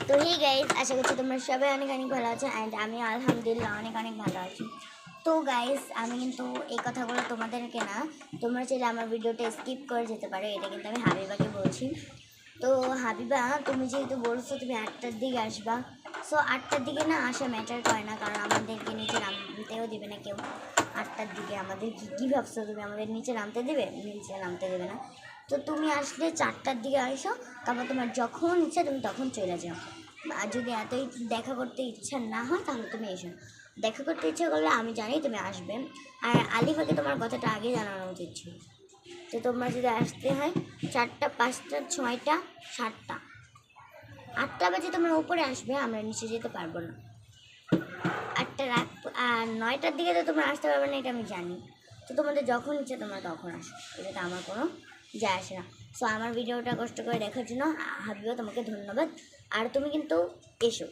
তো hey guys, আশা করছি তোমরা সবাই অনেক অনেক ভালো আছো অ্যান্ড আমি আলহামদুলিল্লাহ অনেক অনেক ভালো আছি। তো গাইজ, আমি কিন্তু এই কথাগুলো তোমাদেরকে না, তোমরা চাইলে আমার ভিডিওটা স্কিপ করে যেতে পারো, এটা কিন্তু আমি হাবিবাকে বলছি। তো হাবিবা, তুমি যেহেতু বলছো তুমি 8টার দিকে আসবা, সো 8টার দিকে না আসা ম্যাটার করে না, কারণ আমাদেরকে নিচে নামতেও দেবে না কেউ 8টার দিকে। আমাদের কী ভাবছো তুমি, আমাদের নিচে নামতে দেবে? নিচে নামতে দেবে না। তো তুমি আসলে 4টার দিকে আসো, তারপর তোমার যখন ইচ্ছা তুমি তখন চলে যাও। আর যদি এতই দেখা করতে ইচ্ছা না হয় তাহলে তুমি এসো। দেখা করতে ইচ্ছা করলে আমি জানি তুমি আসবে। আর আলিফাকে তোমার কথাটা আগে জানানো উচিত ছিল। তো তোমরা যদি আসতে হয় 4টা, 5টা, 6টা, 7টা, 8টা বাজে তোমরা উপরে আসবে, আমরা নিচে যেতে পারবো না। 8টা রাত আর 9টার দিকে তো তোমরা আসতে পারবে না, এটা আমি জানি। তো তোমাদের যখন ইচ্ছে তোমরা তখন আসো, এটাতে আমার কোনো যায় আসে না। সো আমার ভিডিওটা কষ্ট করে দেখার জন্য হাবিবা তোমাকে ধন্যবাদ। আর তুমি কিন্তু এসো।